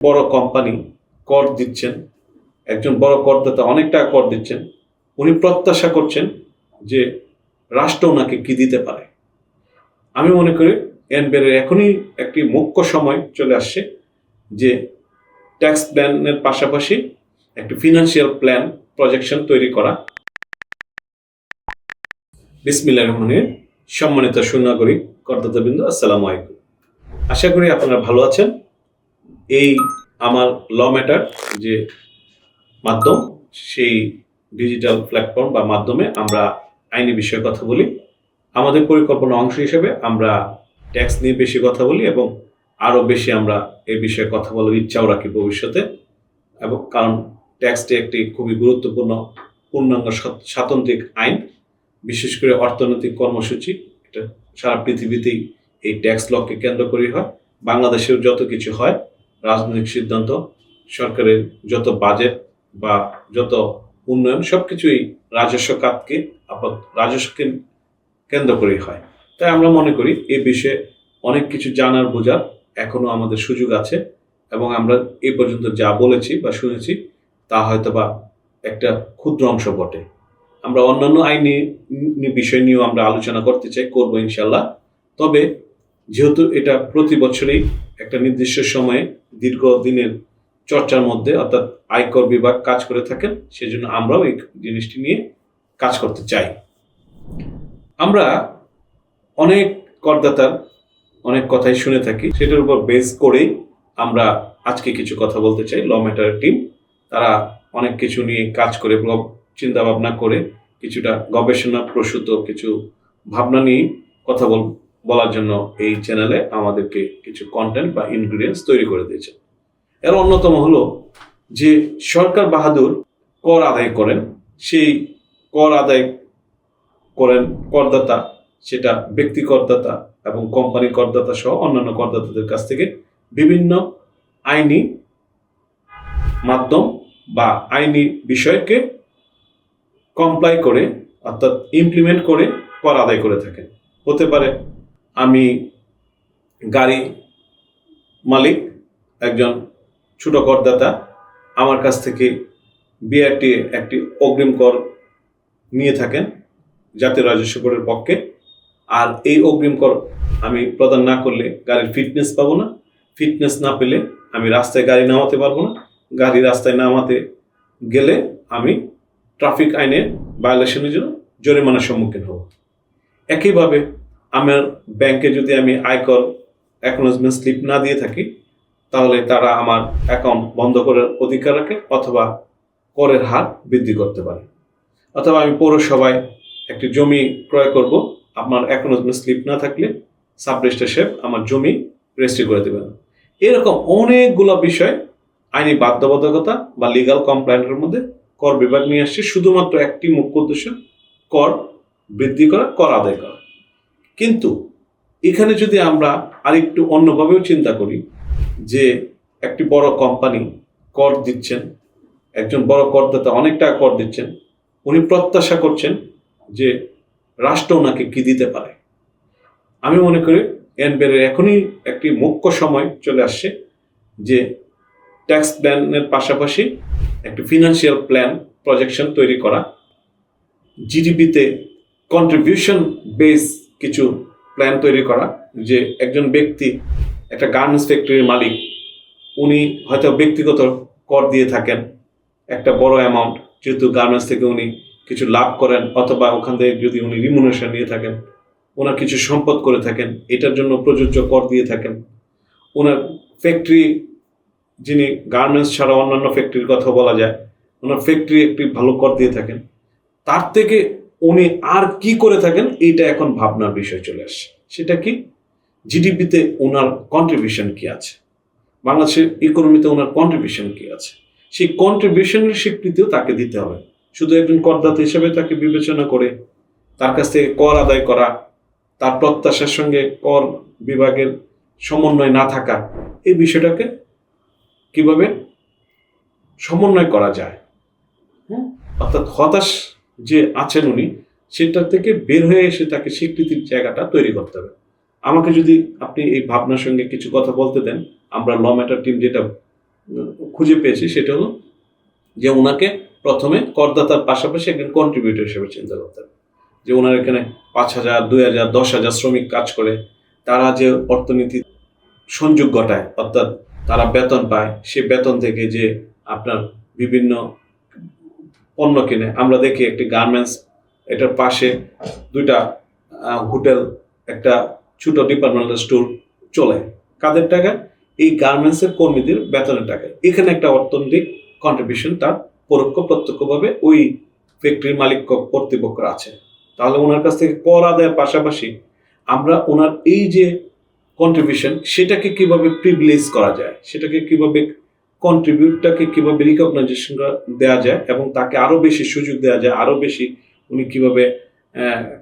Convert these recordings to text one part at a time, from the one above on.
বড় কোম্পানি কর দিচ্ছেন, একজন বড় করদাতা অনেক টাকা কর দিচ্ছেন, উনি প্রত্যাশা করছেন যে রাষ্ট্র ওনাকে কি দিতে পারে। আমি মনে করি এনবিআর এখনই একটি মুখ্য সময় চলে আসছে যে ট্যাক্স প্ল্যানের পাশাপাশি একটি ফিনান্সিয়াল প্ল্যান প্রজেকশন তৈরি করা। বিসমিল্লাহির রহমানির রহিম। সম্মানিত সুনাগরিক করদাতাবৃন্দ, আসসালামু আলাইকুম। আশা করি আপনারা ভালো আছেন। এই আমার ল ম্যাটার যে মাধ্যম, সেই ডিজিটাল প্ল্যাটফর্ম বা মাধ্যমে আমরা আইনি বিষয়ে কথা বলি। আমাদের পরিকল্পনার অংশ হিসেবে আমরা ট্যাক্স নিয়ে বেশি কথা বলি এবং আরও বেশি আমরা এই বিষয়ে কথা বলার ইচ্ছাও রাখি ভবিষ্যতে। এবং কারণ ট্যাক্সটি একটি খুবই গুরুত্বপূর্ণ পূর্ণাঙ্গ স্বাতন্ত্রিক আইন, বিশেষ করে অর্থনৈতিক কর্মসূচি। এটা সারা পৃথিবীতেই এই ট্যাক্স লকে কেন্দ্র করে হয়। বাংলাদেশেও যত কিছু হয়, রাজনৈতিক সিদ্ধান্ত, সরকারের যত বাজেট বা যত উন্নয়ন, সব কিছুই রাজস্ব খাতকে রাজস্বকে কেন্দ্র করেই হয়। তাই আমরা মনে করি এই বিষয়ে অনেক কিছু জানার বোঝার এখনো আমাদের সুযোগ আছে এবং আমরা এই পর্যন্ত যা বলেছি বা শুনেছি তা হয়তো বা একটা ক্ষুদ্র অংশ বটে। আমরা অন্যান্য আইনি বিষয় নিয়েও আমরা আলোচনা করতে চাই, করবো ইনশাল্লাহ। তবে যেহেতু এটা প্রতি বছরই একটা নির্দিষ্ট সময়ে দীর্ঘদিনের চর্চার মধ্যে অর্থাৎ আয়কর বিভাগ কাজ করে থাকেন, সেজন্য আমরাও এই জিনিসটি নিয়ে কাজ করতে চাই। আমরা অনেক করদাতার অনেক কথাই শুনে থাকি, সেটার উপর বেস করেই আমরা আজকে কিছু কথা বলতে চাই। ল ম্যাটারের টিম তারা অনেক কিছু নিয়ে কাজ করে, চিন্তা ভাবনা করে, কিছুটা গবেষণা প্রসূত কিছু ভাবনা নিয়ে কথা বলার জন্য এই চ্যানেলে আমাদেরকে কিছু কন্টেন্ট বা ইনগ্রিডিয়েন্টস তৈরি করে দিয়েছে। এর অন্যতম হলো যে সরকার বাহাদুর কর আদায় করেন, সেই কর আদায় করেন করদাতা, সেটা ব্যক্তি করদাতা এবং কোম্পানি করদাতা সহ অন্যান্য করদাতাদের কাছ থেকে বিভিন্ন আইনি মাধ্যম বা আইনি বিষয়কে কমপ্লাই করে অর্থাৎ ইমপ্লিমেন্ট করে কর আদায় করে থাকেন। হতে পারে আমি গাড়ি মালিক, একজন ছোট করদাতা, আমার কাছ থেকে বিআরটি একটি অগ্রিম কর নিয়ে থাকেন জাতীয় রাজস্ব বোর্ডের পক্ষে। আর এই অগ্রিম কর আমি প্রদান না করলে গাড়ির ফিটনেস পাবো না, ফিটনেস না পেলে আমি রাস্তায় গাড়ি নামাতে পারবো না, গাড়ি রাস্তায় নামাতে গেলে আমি ট্রাফিক আইনের ভায়োলেশনের জন্য জরিমানার সম্মুখীন হব। একইভাবে আমার ব্যাংকে যদি আমি আয়কর অ্যাকনোলেজমেন্ট স্লিপ না দিয়ে থাকি, তাহলে তারা আমার অ্যাকাউন্ট বন্ধ করার অধিকার রাখে অথবা করের হার বৃদ্ধি করতে পারে। অথবা আমি পৌরসভায় একটি জমি ক্রয় করব, আপনার অ্যাকনোলেজমেন্ট স্লিপ না থাকলে সাব রেজিস্ট্রার সাহেব আমার জমি রেজিস্ট্রি করে দেবেন। এরকম অনেকগুলো বিষয় আইনি বাধ্যবাধকতা বা লিগাল কমপ্লায়েন্সের মধ্যে কর বিভাগ নিয়ে আসছে, শুধুমাত্র একটি মুখ্য উদ্দেশ্য কর বৃদ্ধি করা, কর আদায় করা। কিন্তু এখানে যদি আমরা আরেকটু অন্যভাবেও চিন্তা করি যে একটি বড় কোম্পানি কর দিচ্ছেন, একজন বড় করদাতা অনেক টাকা কর দিচ্ছেন, উনি প্রত্যাশা করছেন যে রাষ্ট্র ওনাকে কি দিতে পারে। আমি মনে করি এনবিআর এখনই একটি মুখ্য সময় চলে আসছে যে ট্যাক্স প্ল্যানের পাশাপাশি একটি ফিনান্সিয়াল প্ল্যান প্রজেকশন তৈরি করা, জিডিপিতে কন্ট্রিবিউশন বেস কিছু প্ল্যান তৈরি করা। যে একজন ব্যক্তি একটা গার্মেন্টস ফ্যাক্টরির মালিক, উনি হয়তো ব্যক্তিগত কর দিয়ে থাকেন একটা বড় অ্যামাউন্ট, যেহেতু গার্মেন্টস থেকে উনি কিছু লাভ করেন অথবা ওখান থেকে যদি উনি রিমুনারেশন নিয়ে থাকেন, ওনার কিছু সম্পদ করে থাকেন, এটার জন্য প্রযোজ্য কর দিয়ে থাকেন। ওনার ফ্যাক্টরি, যিনি গার্মেন্টস ছাড়া অন্যান্য ফ্যাক্টরির কথা বলা যায়, ওনার ফ্যাক্টরি একটি ভালো কর দিয়ে থাকেন, তার থেকে উনি আর কি করে থাকেন এইটা এখন ভাবনার বিষয় চলে আসছে। সেটা কি, জিডিপিতে ওনার কন্ট্রিবিউশন কি আছে, বাংলাদেশের ইকোনমিতে ওনার কন্ট্রিবিউশন কি আছে, সেই কন্ট্রিবিউশনের স্বীকৃতিও তাকে দিতে হবে। শুধু একজন করদাতা হিসেবে তাকে বিবেচনা করে তার কাছ থেকে কর আদায় করা, তার প্রত্যাশার সঙ্গে কর বিভাগের সমন্বয় না থাকা, এই বিষয়টাকে কিভাবে সমন্বয় করা যায়, অর্থাৎ হতাশ যে আছেন উনি, সেটা থেকে বের হয়ে এসে তাকে স্বীকৃতির জায়গাটা তৈরি করতে হবে। আমাকে যদি আপনি এই ভাবনার সঙ্গে কিছু কথা বলতে দেন, আমরা ল ম্যাটার টিম যেটা খুঁজে পেয়েছি সেটা হলো যে ওনাকে প্রথমে করদাতার পাশাপাশি একজন কন্ট্রিবিউটর হিসেবে চিন্তা করতে হবে। যে ওনার এখানে 5,000, 2,000, 10,000 শ্রমিক কাজ করে, তারা যে অর্থনীতি সংযোগ ঘটায়, অর্থাৎ তারা বেতন পায়, সে বেতন থেকে যে আপনার বিভিন্ন পণ্য কিনে, আমরা দেখি একটি গার্মেন্টস, এটার পাশে 2টা হোটেল, একটা ছোট ডিপার্টমেন্টাল স্টোর চলে, কাদের টাকা? এই গার্মেন্টসের কর্মীদের বেতনের টাকায়। এখানে একটা অর্থনৈতিক কন্ট্রিবিউশন তার পরোক্ষ প্রত্যক্ষভাবে ওই ফ্যাক্টরির মালিক কর্তৃপক্ষ আছে। তাহলে ওনার কাছ থেকে কর আদায়ের পাশাপাশি আমরা ওনার এই যে কন্ট্রিবিউশন, সেটাকে কিভাবে প্রিভিলেজ করা যায়, সেটাকে কিভাবে কন্ট্রিবিউটটাকে কিভাবে রিকগনাইজেশন দেওয়া যায় এবং তাকে আরো বেশি সুযোগ দেওয়া যায়, আরো বেশি উনি কিভাবে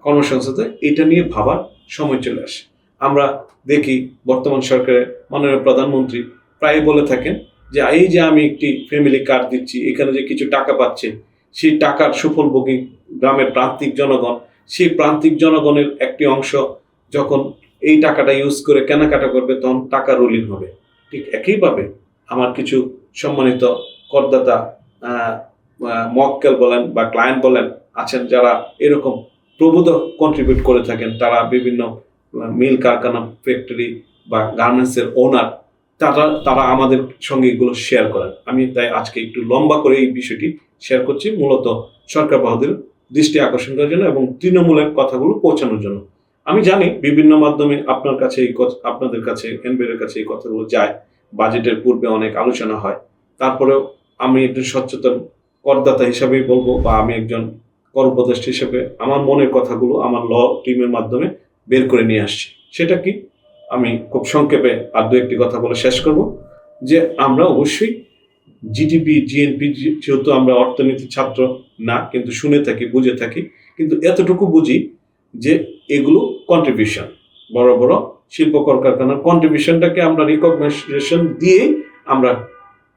কর্মসংস্থান, এটা নিয়ে ভাবার সময় চলে আসে। আমরা দেখি বর্তমান সরকারের মাননীয় প্রধানমন্ত্রী প্রায় বলে থাকেন যে এই যে আমি একটি ফ্যামিলি কার্ড দিচ্ছি, এখানে যে কিছু টাকা পাচ্ছে, সেই টাকার সুফলভোগী গ্রামের প্রান্তিক জনগণ, সেই প্রান্তিক জনগণের একটি অংশ যখন এই টাকাটা ইউজ করে কেনাকাটা করবে, তখন টাকা রুলিং হবে। ঠিক একইভাবে আমার কিছু সম্মানিত করদাতা মক্কেল বলেন বা ক্লায়েন্ট বলেন আছেন, যারা এরকম প্রভূত কন্ট্রিবিউট করে থাকেন, তারা বিভিন্ন মিল কারখানা, ফ্যাক্টরি বা গার্মেন্টসের ওনার, তারা আমাদের সঙ্গে এগুলো শেয়ার করেন। আমি তাই আজকে একটু লম্বা করে এই বিষয়টি শেয়ার করছি, মূলত সরকার বাহাদুর দৃষ্টি আকর্ষণ করার জন্য এবং তৃণমূলের কথাগুলো পৌঁছানোর জন্য। আমি জানি বিভিন্ন মাধ্যমে আপনার কাছে আপনাদের কাছে, এনবিআর কাছে এই কথাগুলো যায়, বাজেটের পূর্বে অনেক আলোচনা হয়। তারপরেও আমি একজন সচেতন করদাতা হিসাবেই বলবো, বা আমি একজন কর উপদেষ্টা হিসেবে আমার মনের কথাগুলো আমার ল টিমের মাধ্যমে বের করে নিয়ে আসছি। সেটা কি, আমি খুব সংক্ষেপে আর দু একটি কথা বলে শেষ করব। যে আমরা অবশ্যই জিডিপি, জিএনপি, যেহেতু আমরা অর্থনীতি ছাত্র না, কিন্তু শুনে থাকি, বুঝে থাকি, কিন্তু এতটুকু বুঝি যে এগুলো কন্ট্রিবিউশন, বড় বড় শিল্প কলকারখানার কন্ট্রিবিউশনটাকে আমরা রিকগনাইজেশন দিয়ে আমরা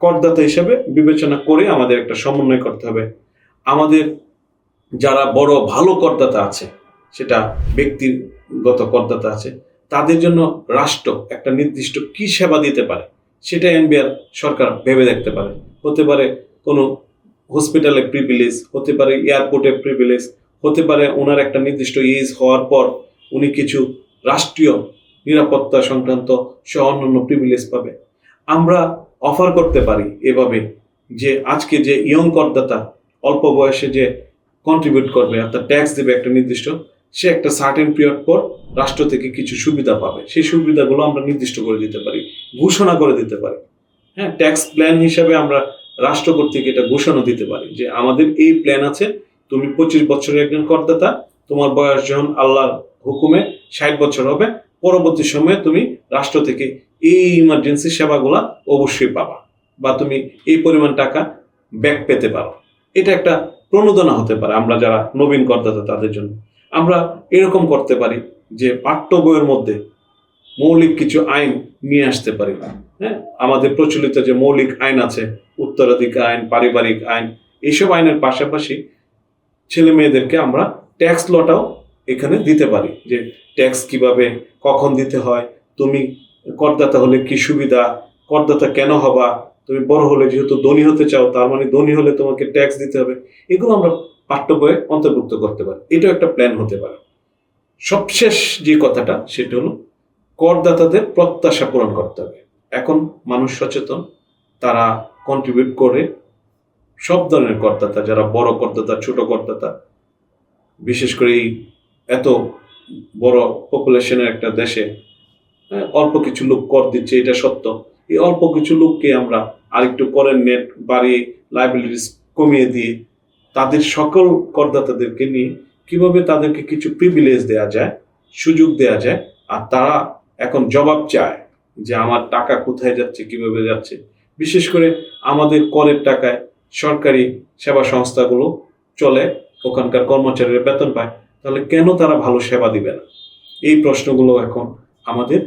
করদাতা হিসাবে বিবেচনা করে আমাদের একটা সমন্বয় করতে হবে। আমাদের যারা বড় ভালো করদাতা আছে, সেটা ব্যক্তিগত করদাতা আছে, তাদের জন্য রাষ্ট্র একটা নির্দিষ্ট কি সেবা দিতে পারে সেটা এনবিআর সরকার ভেবে দেখতে পারে। হতে পারে কোনো হসপিটালে প্রিভিলেজ, হতে পারে এয়ারপোর্টে প্রিভিলেজ, হতে পারে ওনার একটা নির্দিষ্ট এজ হওয়ার পর উনি কিছু রাষ্ট্রীয় নিরাপত্তা সংক্রান্ত সহ অন্যান্য প্রিভিলেজ পাবে। আমরা অফার করতে পারি এভাবে যে আজকে যে ইয়ং করদাতা অল্প বয়সে যে কন্ট্রিবিউট করবে, অর্থাৎ ট্যাক্স দেবে একটা নির্দিষ্ট, সে একটা সার্টেন পিরিয়ড পর রাষ্ট্র থেকে কিছু সুবিধা পাবে। সেই সুবিধাগুলো আমরা নির্দিষ্ট করে দিতে পারি, ঘোষণা করে দিতে পারি। হ্যাঁ, ট্যাক্স প্ল্যান হিসাবে আমরা রাষ্ট্র কর্তৃক এটা ঘোষণা দিতে পারি যে আমাদের এই প্ল্যান আছে, তুমি 25 বছরের একজন করদাতা, তোমার বয়স যখন আল্লাহর হুকুমে 60 বছর হবে, পরবর্তী সময়ে তুমি রাষ্ট্র থেকে এই ইমার্জেন্সি সেবাগুলা অবশ্যই পাবা, বা তুমি এই পরিমাণ টাকা ব্যাক পেতে পারো। এটা একটা প্রণোদনা হতে পারে আমরা যারা নবীন করদাতা তাদের জন্য। আমরা এরকম করতে পারি যে পাঠ্য বইয়ের মধ্যে মৌলিক কিছু আইন নিয়ে আসতে পারি। হ্যাঁ, আমাদের প্রচলিত যে মৌলিক আইন আছে, উত্তরাধিকার আইন, পারিবারিক আইন, এইসব আইনের পাশাপাশি ছেলে মেয়েদেরকে আমরা ট্যাক্স লটাও এখানে দিতে পারি, যে ট্যাক্স কিভাবে কখন দিতে হয়, তুমি করদাতা হলে কি সুবিধা, করদাতা কেন হবা, তুমি বড় হলে যেহেতু ধনী হতে চাও, তার মানে ধনী হলে তোমাকে ট্যাক্স দিতে হবে। এগুলো আমরা পাঠ্য বইয়ে অন্তর্ভুক্ত করতে পারি। এটাও একটা প্ল্যান হতে পারে। সবশেষ যে কথাটা সেটা হলো করদাতাদের প্রত্যাশা পূরণ করতে হবে। এখন মানুষ সচেতন, তারা কন্ট্রিবিউট করে। সব ধরনের করদাতা, যারা বড় করদাতা, ছোট করদাতা, বিশেষ করে এই এত বড় পপুলেশনের একটা দেশে অল্প কিছু লোক কর দিচ্ছে, এটা সত্য। এই অল্প কিছু লোককে আমরা আরেকটু করের নেট বাড়িয়ে, লাইবিলিটিস কমিয়ে দিয়ে তাদের সকল করদাতাদেরকে নিয়ে কিভাবে তাদেরকে কিছু প্রিভিলেজ দেওয়া যায়, সুযোগ দেওয়া যায়, আর তারা এখন জবাব চায় যে আমার টাকা কোথায় যাচ্ছে, কিভাবে যাচ্ছে। বিশেষ করে আমাদের করের টাকায় সরকারি সেবা সংস্থাগুলো চলে, ওখানকার কর্মচারীরা বেতন পায়, তাহলে কেন তারা ভালো সেবা দিবে না? এই প্রশ্নগুলো এখন আমাদের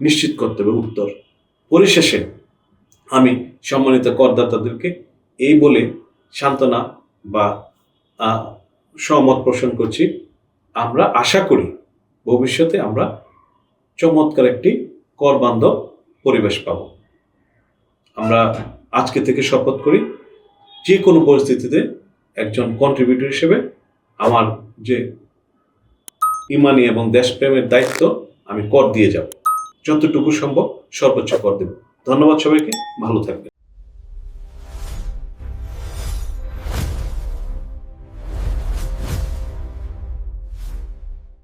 নিশ্চিত করতে হবে উত্তর। পরিশেষে আমি সম্মানিত করদাতাদেরকে এই বলে সান্ত্বনা বা সহমত পোষণ করছি, আমরা আশা করি ভবিষ্যতে আমরা চমৎকার একটি কর বান্ধব পরিবেশ পাব। আমরা আজকে থেকে শপথ করি যে কোনো পরিস্থিতিতে একজন কন্ট্রিবিউটর হিসেবে আমার যে ইমানি এবং দেশপ্রেমের দায়িত্ব আমি কর দিয়ে যাব, যতটুকু সম্ভব সর্বোচ্চ কর দেব। ধন্যবাদ সবাইকে, ভালো থাকবেন।